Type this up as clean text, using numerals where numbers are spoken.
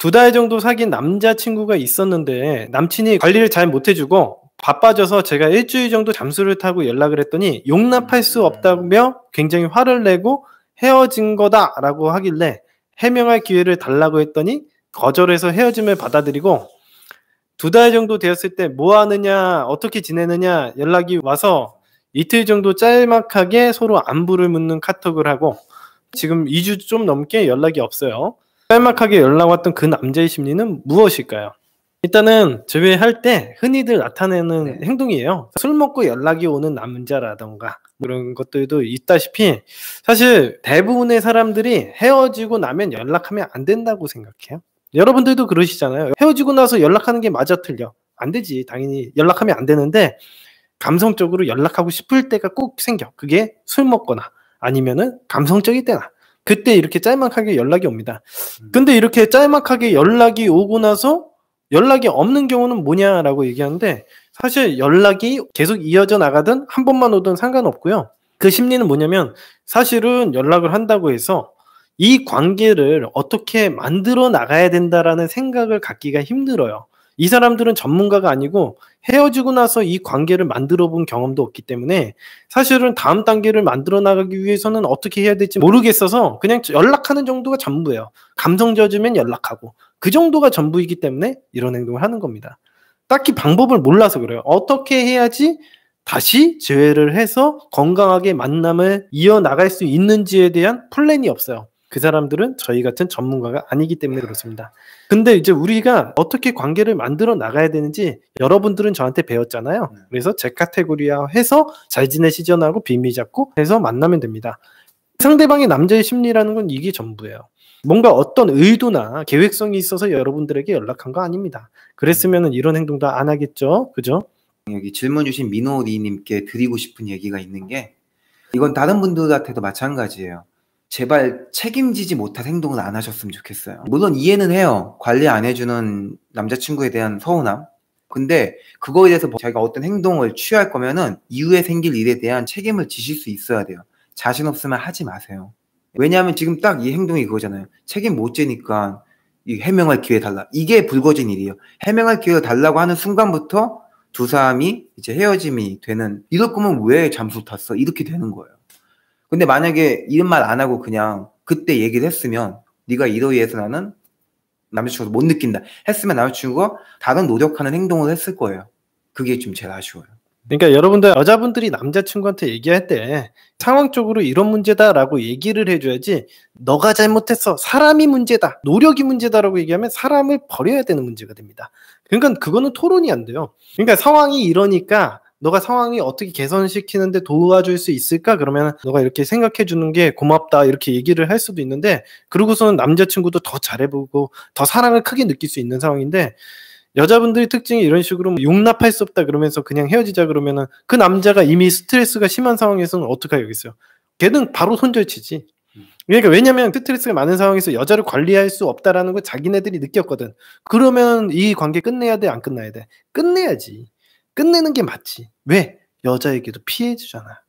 2달 정도 사귄 남자친구가 있었는데 남친이 관리를 잘 못해주고 바빠져서 제가 일주일 정도 잠수를 타고 연락을 했더니 용납할 수 없다며 굉장히 화를 내고 헤어진 거다라고 하길래 해명할 기회를 달라고 했더니 거절해서 헤어짐을 받아들이고 2달 정도 되었을 때 뭐 하느냐, 어떻게 지내느냐 연락이 와서 이틀 정도 짤막하게 서로 안부를 묻는 카톡을 하고 지금 2주 좀 넘게 연락이 없어요. 짤막하게 연락 왔던 그 남자의 심리는 무엇일까요? 일단은 제외할 때 흔히들 나타내는 행동이에요. 술 먹고 연락이 오는 남자라던가 그런 것들도 있다시피 사실 대부분의 사람들이 헤어지고 나면 연락하면 안 된다고 생각해요. 여러분들도 그러시잖아요. 헤어지고 나서 연락하는 게 맞아 틀려? 안 되지. 당연히 연락하면 안 되는데 감성적으로 연락하고 싶을 때가 꼭 생겨. 그게 술 먹거나 아니면은 감성적일 때나 그때 이렇게 짤막하게 연락이 옵니다. 근데 이렇게 짤막하게 연락이 오고 나서 연락이 없는 경우는 뭐냐라고 얘기하는데 사실 연락이 계속 이어져 나가든 한 번만 오든 상관없고요. 그 심리는 뭐냐면 사실은 연락을 한다고 해서 이 관계를 어떻게 만들어 나가야 된다라는 생각을 갖기가 힘들어요. 이 사람들은 전문가가 아니고 헤어지고 나서 이 관계를 만들어 본 경험도 없기 때문에 사실은 다음 단계를 만들어 나가기 위해서는 어떻게 해야 될지 모르겠어서 그냥 연락하는 정도가 전부예요. 감성 젖으면 연락하고 그 정도가 전부이기 때문에 이런 행동을 하는 겁니다. 딱히 방법을 몰라서 그래요. 어떻게 해야지 다시 재회를 해서 건강하게 만남을 이어나갈 수 있는지에 대한 플랜이 없어요. 그 사람들은 저희 같은 전문가가 아니기 때문에 그렇습니다. 근데 이제 우리가 어떻게 관계를 만들어 나가야 되는지 여러분들은 저한테 배웠잖아요. 그래서 제 카테고리화 해서 잘 지내시전하고 비밀 잡고 해서 만나면 됩니다. 상대방의 남자의 심리라는 건 이게 전부예요. 뭔가 어떤 의도나 계획성이 있어서 여러분들에게 연락한 거 아닙니다. 그랬으면 이런 행동도 안 하겠죠. 그죠? 여기 질문 주신 민호리님께 드리고 싶은 얘기가 있는 게 이건 다른 분들한테도 마찬가지예요. 제발 책임지지 못할 행동은 안 하셨으면 좋겠어요. 물론 이해는 해요. 관리 안 해주는 남자친구에 대한 서운함. 근데 그거에 대해서 자기가 어떤 행동을 취할 거면은 이후에 생길 일에 대한 책임을 지실 수 있어야 돼요. 자신 없으면 하지 마세요. 왜냐하면 지금 딱 이 행동이 그거잖아요. 책임 못 지니까 이 해명할 기회 달라. 이게 불거진 일이에요. 해명할 기회를 달라고 하는 순간부터 두 사람이 이제 헤어짐이 되는, 이럴 거면 왜 잠수 탔어? 이렇게 되는 거예요. 근데 만약에 이런 말 안 하고 그냥 그때 얘기를 했으면 네가 이러이해서 나는 남자친구가 못 느낀다 했으면 남자친구가 다른 노력하는 행동을 했을 거예요. 그게 좀 제일 아쉬워요. 그러니까 여러분들 여자분들이 남자친구한테 얘기할 때 상황적으로 이런 문제다라고 얘기를 해줘야지 너가 잘못했어 사람이 문제다 노력이 문제다라고 얘기하면 사람을 버려야 되는 문제가 됩니다. 그러니까 그거는 토론이 안 돼요. 그러니까 상황이 이러니까 너가 상황이 어떻게 개선시키는데 도와줄 수 있을까? 그러면 너가 이렇게 생각해 주는 게 고맙다 이렇게 얘기를 할 수도 있는데 그러고서는 남자친구도 더 잘해보고 더 사랑을 크게 느낄 수 있는 상황인데 여자분들의 특징이 이런 식으로 용납할 수 없다 그러면서 그냥 헤어지자 그러면은 그 남자가 이미 스트레스가 심한 상황에서는 어떻게 하겠어요? 걔는 바로 손절치지. 그러니까 왜냐면 스트레스가 많은 상황에서 여자를 관리할 수 없다라는 걸 자기네들이 느꼈거든. 그러면 이 관계 끝내야 돼, 안 끝나야 돼? 끝내야지. 끝내는 게 맞지. 왜? 여자에게도 피해 주잖아.